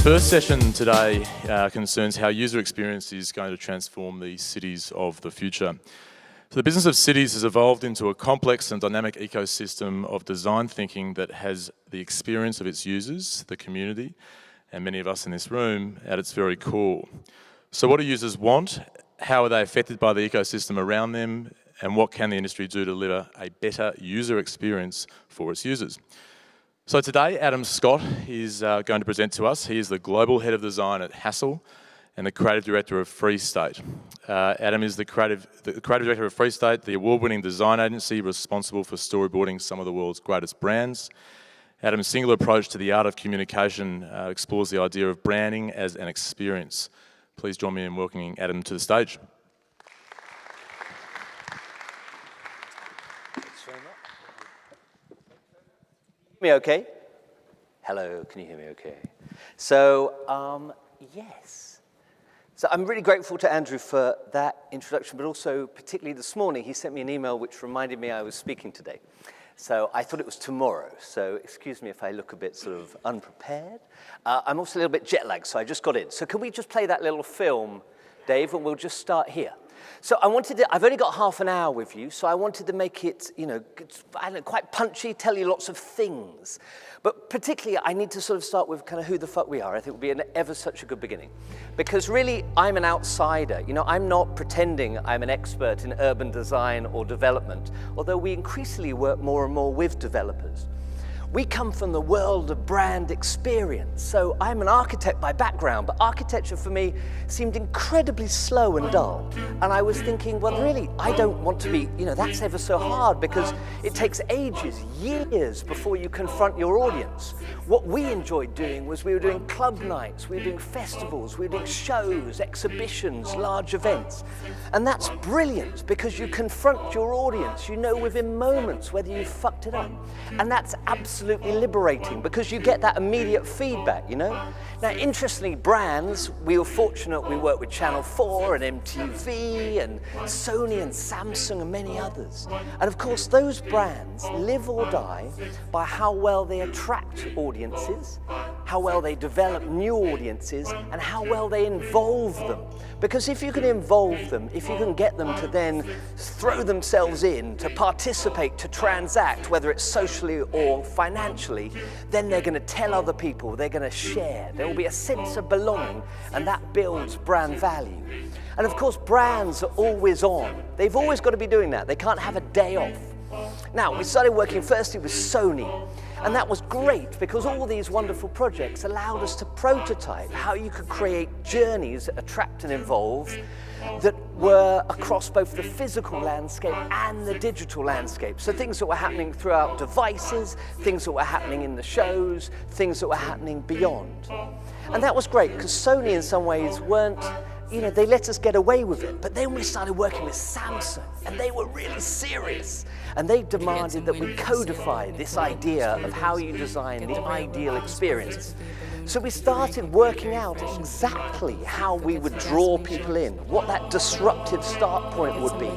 First session today concerns how user experience is going to transform the cities of the future. So the business of cities has evolved into a complex and dynamic ecosystem of design thinking that has the experience of its users, the community, and many of us in this room at its very core. So what do users want? How are they affected by the ecosystem around them? And what can the industry do to deliver a better user experience for its users? So today, Adam Scott is going to present to us. He is the Global Head of Design at Hassel and the Creative Director of FreeState. Adam is the creative Director of FreeState, the award-winning design agency responsible for storyboarding some of the world's greatest brands. Adam's singular approach to the art of communication explores the idea of branding as an experience. Please join me in welcoming Adam to the stage. Me okay? Hello, can you hear me okay? So, yes. So I'm really grateful to Andrew for that introduction, but also particularly this morning, he sent me an email which reminded me I was speaking today. So I thought it was tomorrow, so excuse me if I look a bit sort of unprepared. I'm also a little bit jet lagged, so I just got in. So can we just play that little film, Dave, and we'll just start here. So I've only got half an hour with you, so I wanted to make it, quite punchy, tell you lots of things. But particularly, I need to sort of start with kind of who the fuck we are. I think it would be ever such a good beginning. Because really, I'm an outsider. I'm not pretending I'm an expert in urban design or development, although we increasingly work more and more with developers. We come from the world of brand experience. So I'm an architect by background, but architecture for me seemed incredibly slow and dull. And I was thinking, well, really, I don't want to be, that's ever so hard because it takes ages, years before you confront your audience. What we enjoyed doing was we were doing club nights, we were doing festivals, we were doing shows, exhibitions, large events. And that's brilliant because you confront your audience. You know within moments whether you fucked it up. And that's absolutely liberating because you get that immediate feedback, Now, interestingly, brands, we were fortunate we worked with Channel 4 and MTV and Sony and Samsung and many others. And of course, those brands live or die by how well they attract audiences, how well they develop new audiences, and how well they involve them. Because if you can involve them, if you can get them to then throw themselves in, to participate, to transact, whether it's socially or financially, then they're going to tell other people, they're going to share. There will be a sense of belonging, and that builds brand value. And of course, brands are always on. They've always got to be doing that. They can't have a day off. Now, we started working firstly with Sony, and that was great because all these wonderful projects allowed us to prototype how you could create journeys that attract and involve that were across both the physical landscape and the digital landscape. So things that were happening throughout devices, things that were happening in the shows, things that were happening beyond. And that was great because Sony in some ways weren't, they let us get away with it. But then we started working with Samsung, and they were really serious. And they demanded that we codify this idea of how you design the ideal experience. So we started working out exactly how we would draw people in, what that disruptive start point would be,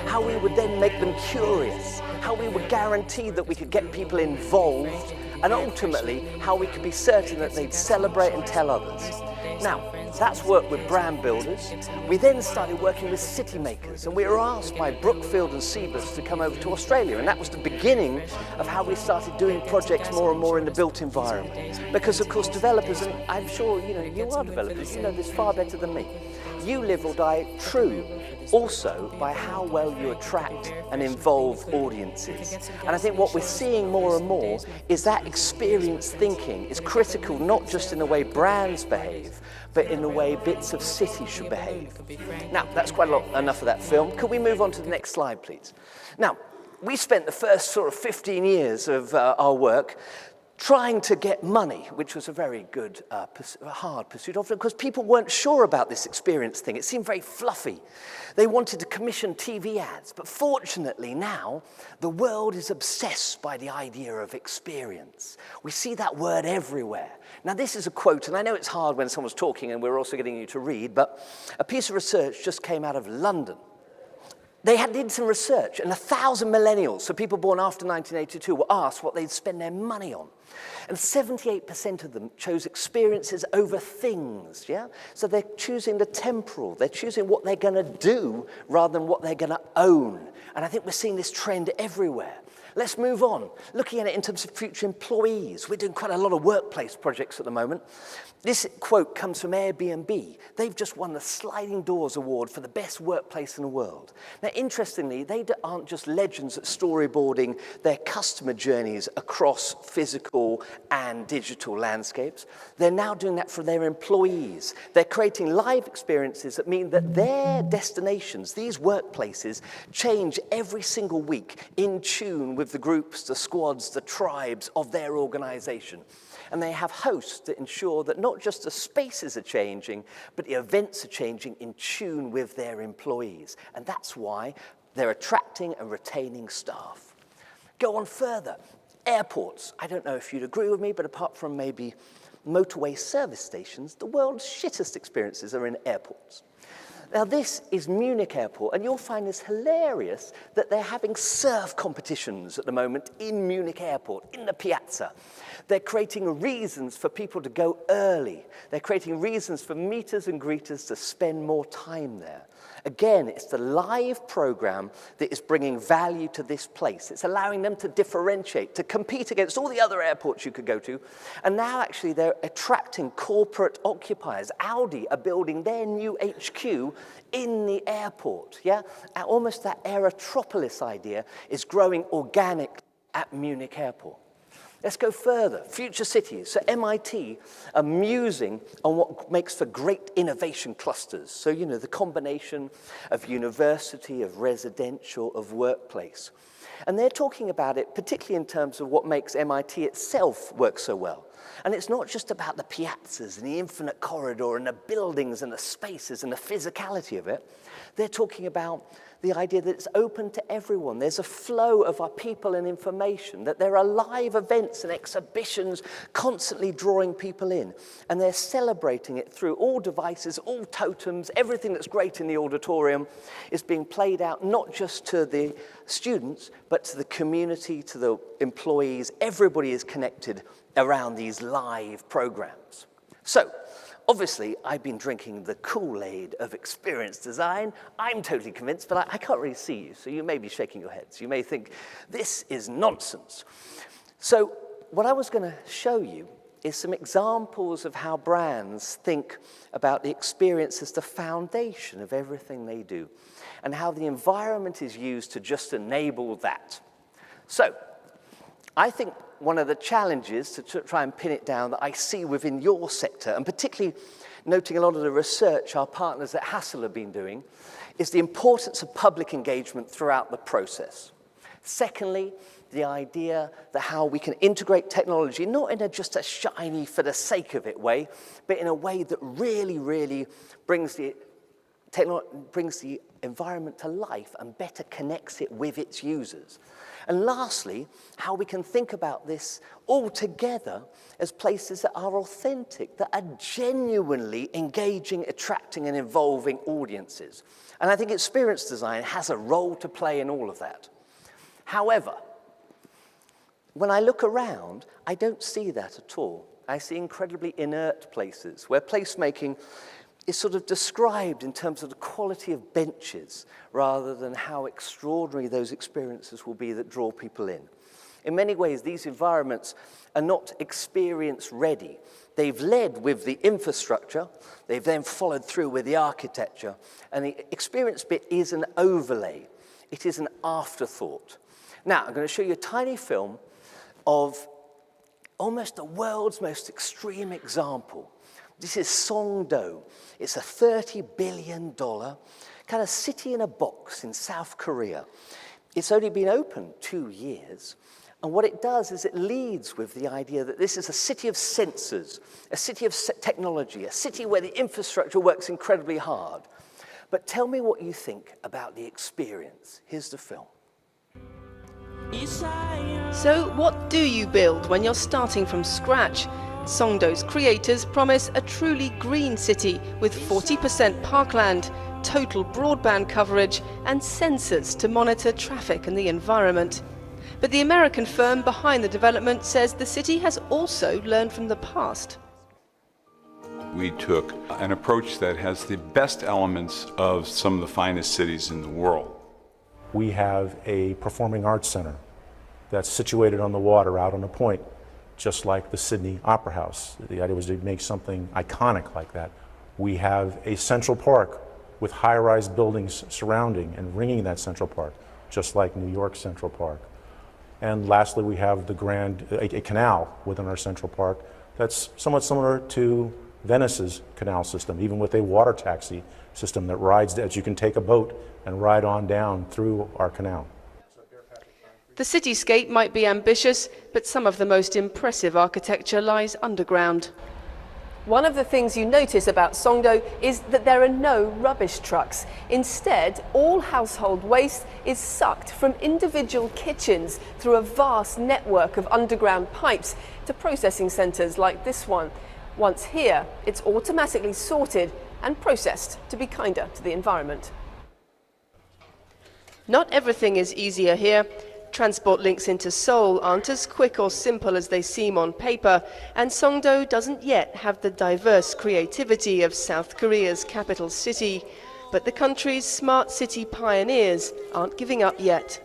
how we would then make them curious, how we would guarantee that we could get people involved, and ultimately how we could be certain that they'd celebrate and tell others. Now, that's worked with brand builders. We then started working with city makers, and we were asked by Brookfield and Seabus to come over to Australia, and that was the beginning of how we started doing projects more and more in the built environment. Because of course developers, and I'm sure you are developers, you know this far better than me, you live or die true also by how well you attract and involve audiences. And I think what we're seeing more and more is that experience thinking is critical not just in the way brands behave, but in the way bits of cities should behave. Now, that's quite enough of that film. Could we move on to the next slide, please? Now, we spent the first sort of 15 years of our work trying to get money, which was a very good, hard pursuit of it, because people weren't sure about this experience thing. It seemed very fluffy. They wanted to commission TV ads, but fortunately now, the world is obsessed by the idea of experience. We see that word everywhere. Now this is a quote, and I know it's hard when someone's talking and we're also getting you to read, but a piece of research just came out of London. They did some research, and 1,000 millennials, so people born after 1982, were asked what they'd spend their money on. And 78% of them chose experiences over things, yeah? So they're choosing the temporal, they're choosing what they're going to do rather than what they're going to own. And I think we're seeing this trend everywhere. Let's move on. Looking at it in terms of future employees, we're doing quite a lot of workplace projects at the moment. This quote comes from Airbnb. They've just won the Sliding Doors Award for the best workplace in the world. Now, interestingly, they aren't just legends at storyboarding their customer journeys across physical and digital landscapes. They're now doing that for their employees. They're creating live experiences that mean that their destinations, these workplaces, change every single week in tune with the groups, the squads, the tribes of their organization. And they have hosts that ensure that not just the spaces are changing, but the events are changing in tune with their employees. And that's why they're attracting and retaining staff. Go on further. Airports. I don't know if you'd agree with me, but apart from maybe motorway service stations, the world's shittest experiences are in airports. Now, this is Munich Airport, and you'll find this hilarious that they're having surf competitions at the moment in Munich Airport, in the piazza. They're creating reasons for people to go early. They're creating reasons for meeters and greeters to spend more time there. Again, it's the live program that is bringing value to this place. It's allowing them to differentiate, to compete against all the other airports you could go to. And now actually they're attracting corporate occupiers. Audi are building their new HQ in the airport. Yeah? Almost that Aerotropolis idea is growing organic at Munich Airport. Let's go further. Future cities. So MIT are musing on what makes for great innovation clusters. So, you know, the combination of university, of residential, of workplace. And they're talking about it particularly in terms of what makes MIT itself work so well. And it's not just about the piazzas and the infinite corridor and the buildings and the spaces and the physicality of it. They're talking about the idea that it's open to everyone. There's a flow of our people and information, that there are live events and exhibitions constantly drawing people in. And they're celebrating it through all devices, all totems, everything that's great in the auditorium is being played out not just to the students, but to the community, to the employees. Everybody is connected around these live programs. So, obviously, I've been drinking the Kool-Aid of experience design. I'm totally convinced, but I can't really see you, so you may be shaking your heads. You may think, this is nonsense. So what I was going to show you is some examples of how brands think about the experience as the foundation of everything they do, and how the environment is used to just enable that. So I think one of the challenges to try and pin it down that I see within your sector, and particularly noting a lot of the research our partners at Hassel have been doing, is the importance of public engagement throughout the process. Secondly, the idea that how we can integrate technology, not in just a shiny for the sake of it way, but in a way that really, really brings the environment to life and better connects it with its users. And lastly, how we can think about this all together as places that are authentic, that are genuinely engaging, attracting, and involving audiences. And I think experience design has a role to play in all of that. However, when I look around, I don't see that at all. I see incredibly inert places where placemaking is sort of described in terms of the quality of benches rather than how extraordinary those experiences will be that draw people in. In many ways, these environments are not experience ready. They've led with the infrastructure, they've then followed through with the architecture, and the experience bit is an overlay. It is an afterthought. Now, I'm going to show you a tiny film of almost the world's most extreme example. This is Songdo. It's a $30 billion kind of city in a box in South Korea. It's only been open 2 years. And what it does is it leads with the idea that this is a city of sensors, a city of technology, a city where the infrastructure works incredibly hard. But tell me what you think about the experience. Here's the film. So what do you build when you're starting from scratch? Songdo's creators promise a truly green city with 40% parkland, total broadband coverage and sensors to monitor traffic and the environment. But the American firm behind the development says the city has also learned from the past. We took an approach that has the best elements of some of the finest cities in the world. We have a performing arts center that's situated on the water out on a point, just like the Sydney Opera House. The idea was to make something iconic like that. We have a central park with high-rise buildings surrounding and ringing that central park, just like New York Central Park. And lastly, we have a canal within our central park that's somewhat similar to Venice's canal system, even with a water taxi system that rides, that you can take a boat and ride on down through our canal. The cityscape might be ambitious, but some of the most impressive architecture lies underground. One of the things you notice about Songdo is that there are no rubbish trucks. Instead, all household waste is sucked from individual kitchens through a vast network of underground pipes to processing centres like this one. Once here, it's automatically sorted and processed to be kinder to the environment. Not everything is easier here. Transport links into Seoul aren't as quick or simple as they seem on paper, and Songdo doesn't yet have the diverse creativity of South Korea's capital city. But the country's smart city pioneers aren't giving up yet.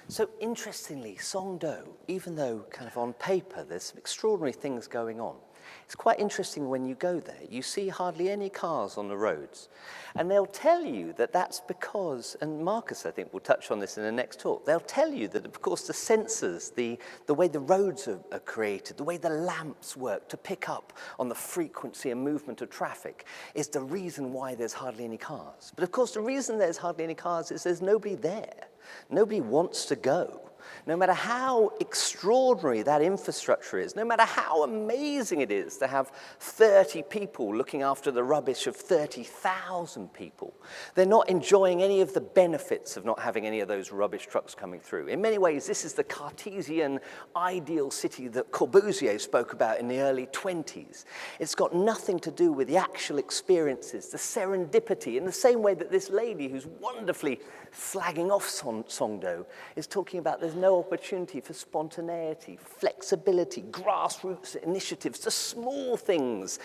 So interestingly, Songdo, even though kind of on paper there's some extraordinary things going on, it's quite interesting when you go there. You see hardly any cars on the roads. And they'll tell you that that's because, and Marcus, I think, will touch on this in the next talk, they'll tell you that, of course, the sensors, the way the roads are created, the way the lamps work to pick up on the frequency and movement of traffic is the reason why there's hardly any cars. But, of course, the reason there's hardly any cars is there's nobody there. Nobody wants to go. No matter how extraordinary that infrastructure is, no matter how amazing it is to have 30 people looking after the rubbish of 30,000 people, they're not enjoying any of the benefits of not having any of those rubbish trucks coming through. In many ways, this is the Cartesian ideal city that Corbusier spoke about in the early 20s. It's got nothing to do with the actual experiences, the serendipity, in the same way that this lady who's wonderfully slagging off Songdo is talking about there's no opportunity for spontaneity, flexibility, grassroots initiatives, the small things,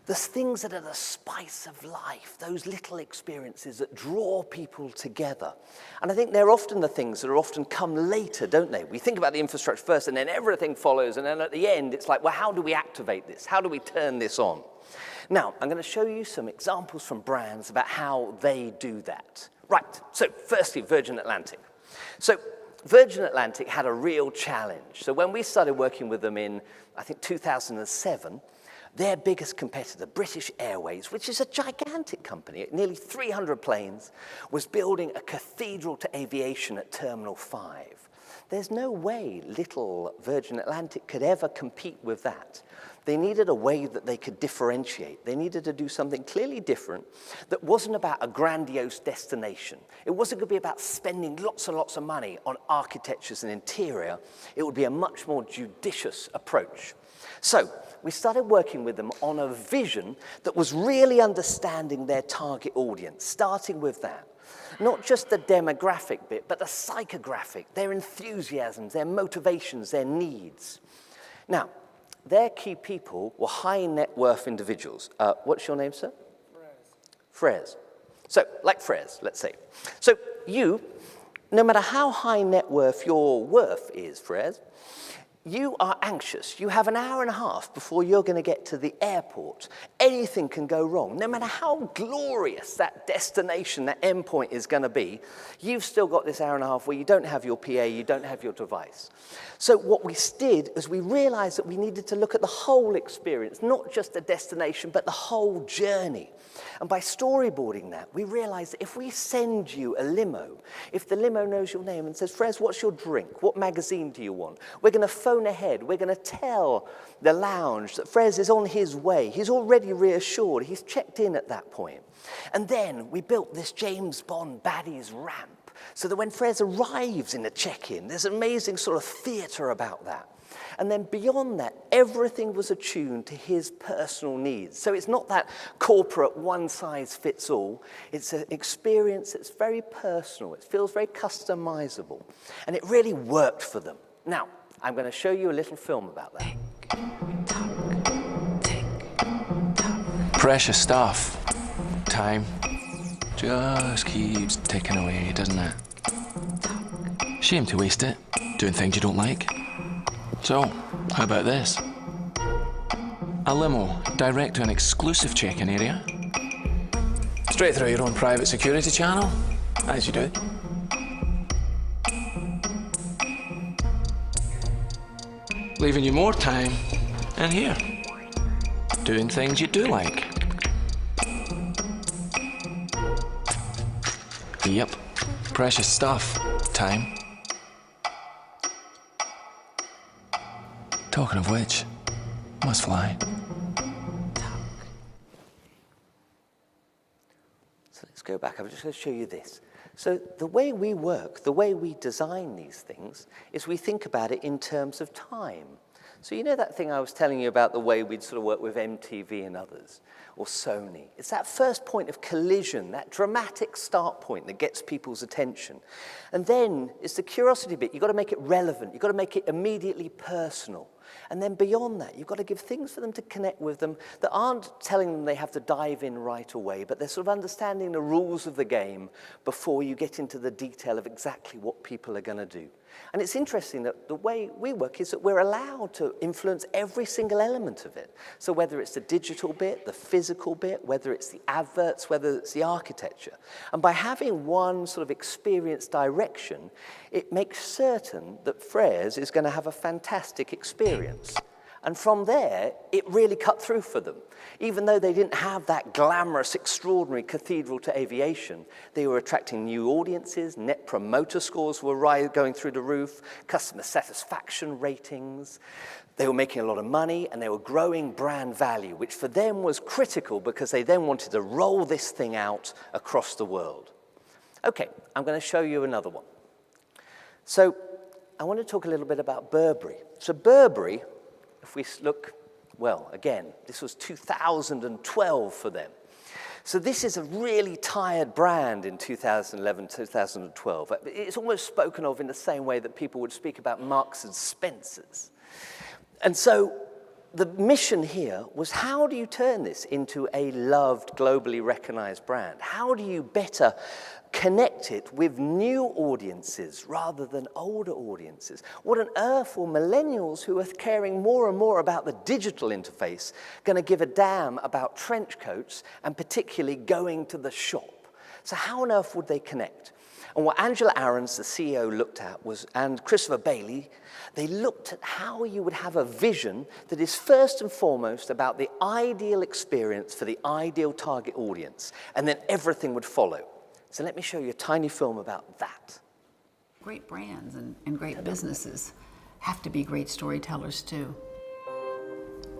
the things that are the spice of life, those little experiences that draw people together. And I think they're often the things that are often come later, don't they? We think about the infrastructure first and then everything follows, and then at the end it's like, well, how do we activate this? How do we turn this on? Now, I'm going to show you some examples from brands about how they do that. Right, so firstly, Virgin Atlantic. So Virgin Atlantic had a real challenge. So when we started working with them in, I think, 2007, their biggest competitor, British Airways, which is a gigantic company, nearly 300 planes, was building a cathedral to aviation at Terminal 5. There's no way little Virgin Atlantic could ever compete with that. They needed a way that they could differentiate. They needed to do something clearly different that wasn't about a grandiose destination. It wasn't going to be about spending lots and lots of money on architectures and interior. It would be a much more judicious approach. So we started working with them on a vision that was really understanding their target audience, starting with that. Not just the demographic bit, but the psychographic, their enthusiasms, their motivations, their needs. Now, their key people were high net worth individuals. What's your name, sir? Frez. So, like Frez, let's say. So you, no matter how high net worth your worth is, Frez, you are anxious. You have an hour and a half before you're going to get to the airport. Anything can go wrong. No matter how glorious that destination, that endpoint is going to be, you've still got this hour and a half where you don't have your PA, you don't have your device. So what we did is we realized that we needed to look at the whole experience, not just the destination, but the whole journey. And by storyboarding that, we realized that if we send you a limo, if the limo knows your name and says, Frez, what's your drink? What magazine do you want? We're going to phone ahead. We're going to tell the lounge that Frez is on his way. He's already reassured. He's checked in at that point. And then we built this James Bond baddies ramp so that when Frez arrives in the check-in, there's an amazing sort of theater about that. And then beyond that, everything was attuned to his personal needs. So it's not that corporate one-size-fits-all. It's an experience that's very personal. It feels very customizable. And it really worked for them. Now, I'm going to show you a little film about that. Precious stuff. Time just keeps ticking away, doesn't it? Shame to waste it, doing things you don't like. So, how about this? A limo direct to an exclusive check-in area. Straight through your own private security channel, as you do. Leaving you more time in here, doing things you do like. Yep, precious stuff. Time. Talking of which, must fly. So let's go back. I'm just going to show you this. So the way we work, the way we design these things, is we think about it in terms of time. So you know that thing I was telling you about, the way we'd sort of work with MTV and others, or Sony? It's that first point of collision, that dramatic start point that gets people's attention. And then it's the curiosity bit. You've got to make it relevant. You've got to make it immediately personal. And then beyond that, you've got to give things for them to connect with them that aren't telling them they have to dive in right away, but they're sort of understanding the rules of the game before you get into the detail of exactly what people are going to do. And it's interesting that the way we work is that we're allowed to influence every single element of it. So whether it's the digital bit, the physical bit, whether it's the adverts, whether it's the architecture. And by having one sort of experience direction, it makes certain that Freres is going to have a fantastic experience. And from there, it really cut through for them. Even though they didn't have that glamorous, extraordinary cathedral to aviation, they were attracting new audiences, net promoter scores were going through the roof, customer satisfaction ratings. They were making a lot of money, and they were growing brand value, which for them was critical because they then wanted to roll this thing out across the world. Okay, I'm going to show you another one. So I want to talk a little bit about Burberry. So Burberry, if we look, well, again, this was 2012 for them. So this is a really tired brand in 2011, 2012. It's almost spoken of in the same way that people would speak about Marks and Spencer's. And so the mission here was, how do you turn this into a loved, globally recognized brand? How do you better connect it with new audiences rather than older audiences? What on earth will millennials who are caring more and more about the digital interface going to give a damn about trench coats and particularly going to the shop? So how on earth would they connect? And what Angela Ahrens, the CEO, looked at was, and Christopher Bailey, they looked at how you would have a vision that is first and foremost about the ideal experience for the ideal target audience, and then everything would follow. So let me show you a tiny film about that. Great brands and great businesses have to be great storytellers too.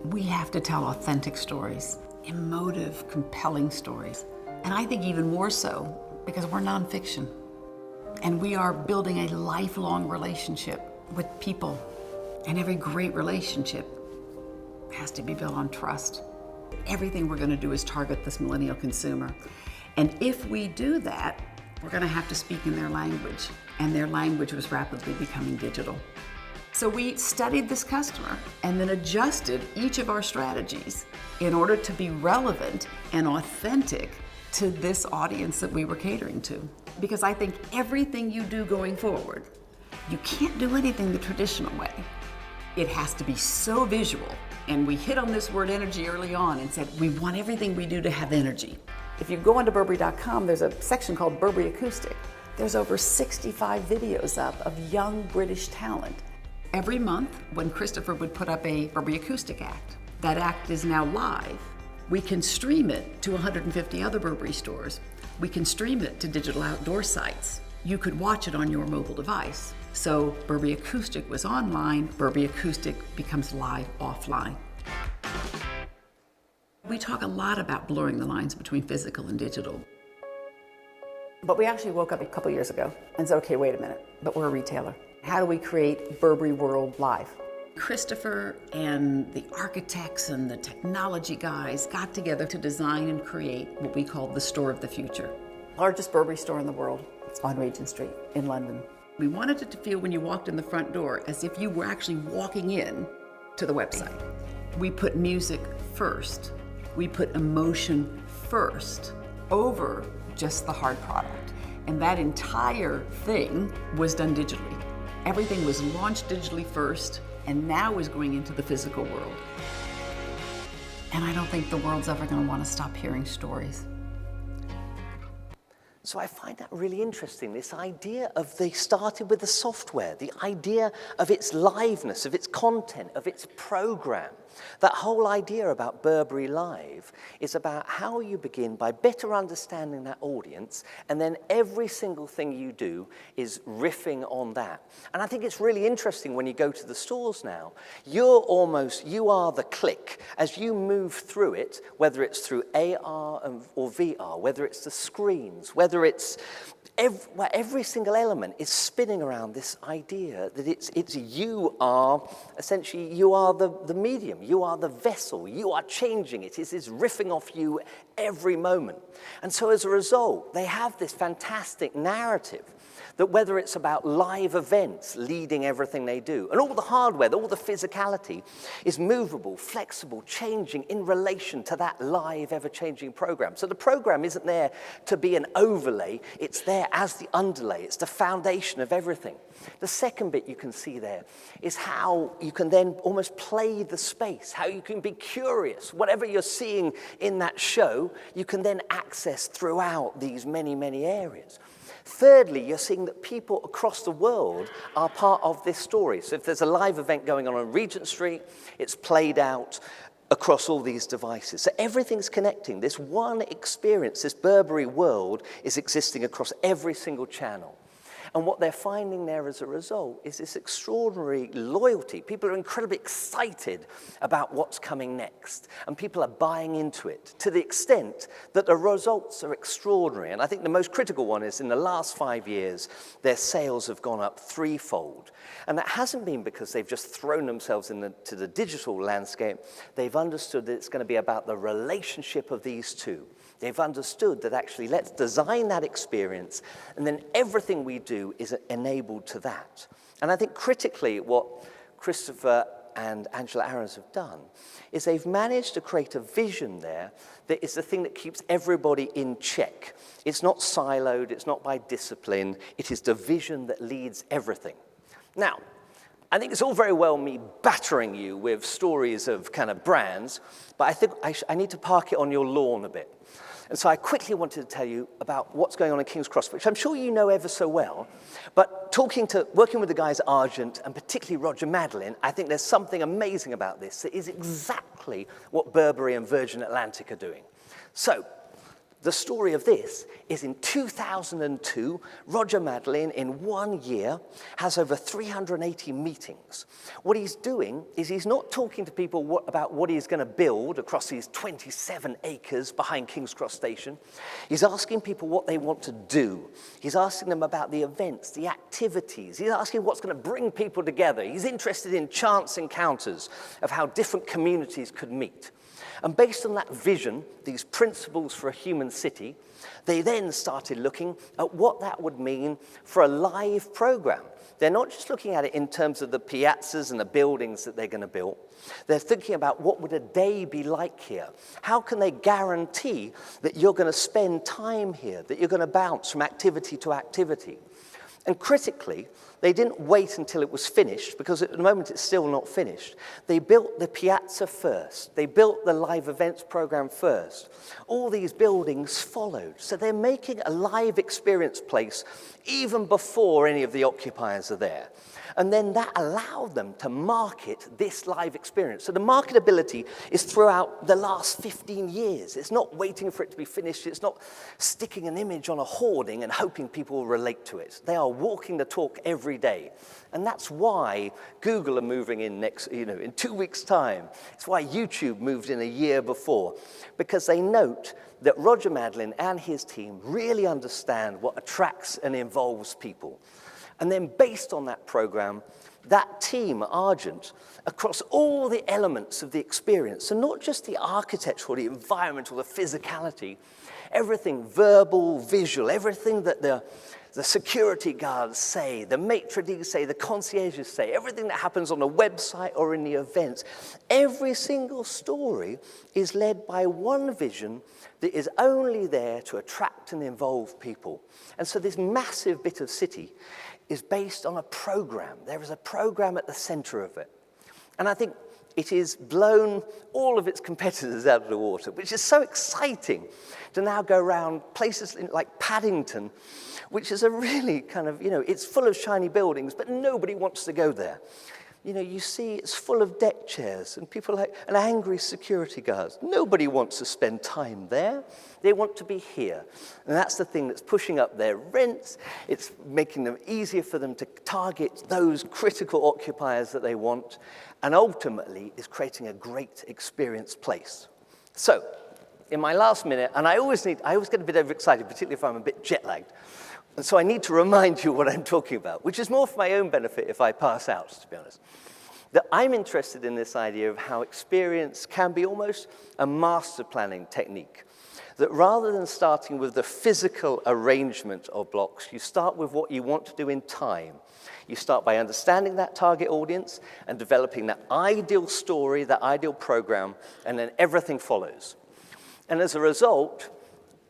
We have to tell authentic stories, emotive, compelling stories. And I think even more so because we're nonfiction. And we are building a lifelong relationship with people. And every great relationship has to be built on trust. Everything we're going to do is target this millennial consumer. And if we do that, we're going to have to speak in their language. And their language was rapidly becoming digital. So we studied this customer and then adjusted each of our strategies in order to be relevant and authentic to this audience that we were catering to. Because I think everything you do going forward, you can't do anything the traditional way. It has to be so visual. And we hit on this word energy early on and said, we want everything we do to have energy. If you go onto Burberry.com, there's a section called Burberry Acoustic. There's over 65 videos up of young British talent. Every month, when Christopher would put up a Burberry Acoustic act, that act is now live. We can stream it to 150 other Burberry stores. We can stream it to digital outdoor sites. You could watch it on your mobile device. So Burberry Acoustic was online, Burberry Acoustic becomes live offline. We talk a lot about blurring the lines between physical and digital. But we actually woke up a couple years ago and said, okay, wait a minute, but we're a retailer. How do we create Burberry World Live? Christopher and the architects and the technology guys got together to design and create what we call the store of the future. Largest Burberry store in the world. It's on Regent Street in London. We wanted it to feel when you walked in the front door as if you were actually walking in to the website. We put music first. We put emotion first over just the hard product. And that entire thing was done digitally. Everything was launched digitally first, and now is going into the physical world. And I don't think the world's ever going to want to stop hearing stories. So I find that really interesting, this idea of they started with the software, the idea of its liveness, of its content, of its program. That whole idea about Burberry Live is about how you begin by better understanding that audience, and then every single thing you do is riffing on that. And I think it's really interesting when you go to the stores now, you are the click. As you move through it, whether it's through AR or VR, whether it's the screens, whether it's every single element is spinning around this idea that it's you are the medium, you are the vessel, you are changing it. It's riffing off you every moment. And so as a result, they have this fantastic narrative that whether it's about live events leading everything they do, and all the hardware, all the physicality is movable, flexible, changing in relation to that live, ever-changing program. So the program isn't there to be an overlay, it's there as the underlay, it's the foundation of everything. The second bit you can see there is how you can then almost play the space, how you can be curious. Whatever you're seeing in that show, you can then access throughout these many, many areas. Thirdly, you're seeing that people across the world are part of this story. So if there's a live event going on Regent Street, it's played out across all these devices. So everything's connecting. This one experience, this Burberry world, is existing across every single channel. And what they're finding there as a result is this extraordinary loyalty. People are incredibly excited about what's coming next, and people are buying into it to the extent that the results are extraordinary. And I think the most critical one is in the last 5 years, their sales have gone up threefold. And that hasn't been because they've just thrown themselves into the digital landscape. They've understood that it's going to be about the relationship of these two. They've understood that actually let's design that experience, and then everything we do is enabled to that. And I think critically what Christopher and Angela Ahrens have done is they've managed to create a vision there that is the thing that keeps everybody in check. It's not siloed, it's not by discipline, it is the vision that leads everything. Now, I think it's all very well me battering you with stories of kind of brands, but I think I need to park it on your lawn a bit. And so I quickly wanted to tell you about what's going on in King's Cross, which I'm sure you know ever so well. But working with the guys at Argent, and particularly Roger Madeleine, I think there's something amazing about this that is exactly what Burberry and Virgin Atlantic are doing. So, the story of this is in 2002, Roger Madeleine, in 1 year, has over 380 meetings. What he's doing is he's not talking to people about what he's going to build across these 27 acres behind King's Cross Station. He's asking people what they want to do. He's asking them about the events, the activities. He's asking what's going to bring people together. He's interested in chance encounters of how different communities could meet. And based on that vision, these principles for a human city, they then started looking at what that would mean for a live program. They're not just looking at it in terms of the piazzas and the buildings that they're going to build. They're thinking about what would a day be like here? How can they guarantee that you're going to spend time here, that you're going to bounce from activity to activity? And critically, they didn't wait until it was finished, because at the moment it's still not finished. They built the piazza first. They built the live events program first. All these buildings followed. So they're making a live experience place even before any of the occupiers are there. And then that allowed them to market this live experience. So the marketability is throughout the last 15 years. It's not waiting for it to be finished. It's not sticking an image on a hoarding and hoping people will relate to it. They are walking the talk every day. And that's why Google are moving in in 2 weeks' time. It's why YouTube moved in a year before, because they note that Roger Madeleine and his team really understand what attracts and involves people. And then based on that program, that team, Argent, across all the elements of the experience, so not just the architectural, the environmental, the physicality, everything verbal, visual, everything that the security guards say, the maitre d' say, the concierges say, everything that happens on the website or in the events, every single story is led by one vision that is only there to attract and involve people. And so this massive bit of city is based on a program. There is a program at the center of it. And I think it has blown all of its competitors out of the water, which is so exciting to now go around places like Paddington, which is a really kind of, it's full of shiny buildings, but nobody wants to go there. You see it's full of deck chairs and people and angry security guards. Nobody wants to spend time there. They want to be here. And that's the thing that's pushing up their rents. It's making them easier for them to target those critical occupiers that they want, and ultimately is creating a great experience place. So, in my last minute, and I always get a bit overexcited, particularly if I'm a bit jet-lagged, and so I need to remind you what I'm talking about, which is more for my own benefit if I pass out, to be honest. That I'm interested in this idea of how experience can be almost a master planning technique. That rather than starting with the physical arrangement of blocks, you start with what you want to do in time. You start by understanding that target audience and developing that ideal story, that ideal program, and then everything follows. And as a result,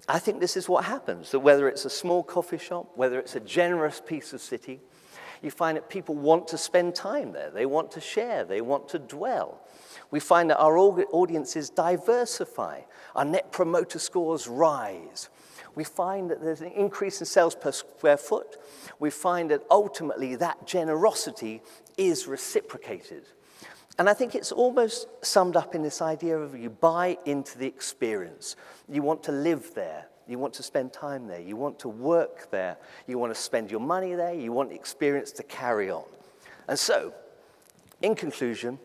I think this is what happens, that whether it's a small coffee shop, whether it's a generous piece of city, you find that people want to spend time there. They want to share. They want to dwell. We find that our audiences diversify. Our net promoter scores rise. We find that there's an increase in sales per square foot. We find that ultimately that generosity is reciprocated. And I think it's almost summed up in this idea of you buy into the experience. You want to live there. You want to spend time there. You want to work there. You want to spend your money there. You want the experience to carry on. And so, in conclusion,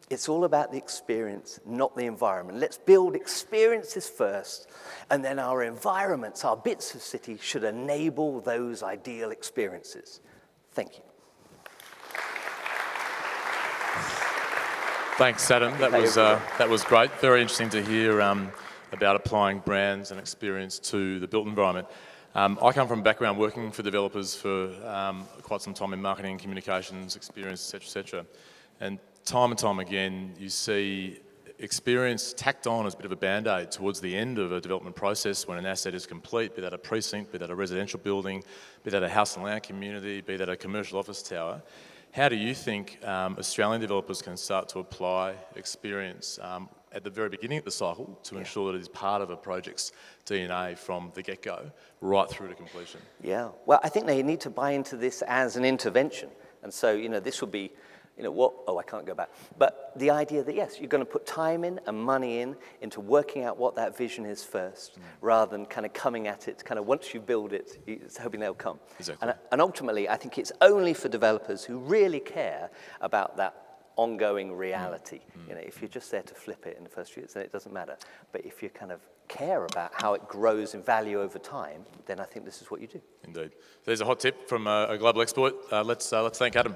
it's all about the experience, not the environment. Let's build experiences first, and then our environments, our bits of city, should enable those ideal experiences. Thank you. Thanks, Adam. That was great. Very interesting to hear about applying brands and experience to the built environment. I come from a background working for developers for quite some time in marketing, communications, experience, et cetera. And time again, you see experience tacked on as a bit of a band-aid towards the end of a development process when an asset is complete, be that a precinct, be that a residential building, be that a house and land community, be that a commercial office tower. How do you think Australian developers can start to apply experience at the very beginning of the cycle to ensure that it is part of a project's DNA from the get-go right through to completion? Yeah, well, I think they need to buy into this as an intervention. And so, this would be, I can't go back. But the idea that, yes, you're going to put time in and money into working out what that vision is first, rather than kind of coming at it, kind of once you build it, it's hoping they'll come. Exactly. And ultimately, I think it's only for developers who really care about that ongoing reality. If you're just there to flip it in the first few years, then it doesn't matter. But if you kind of care about how it grows in value over time, then I think this is what you do. Indeed. There's a hot tip from a global expert. Let's thank Adam.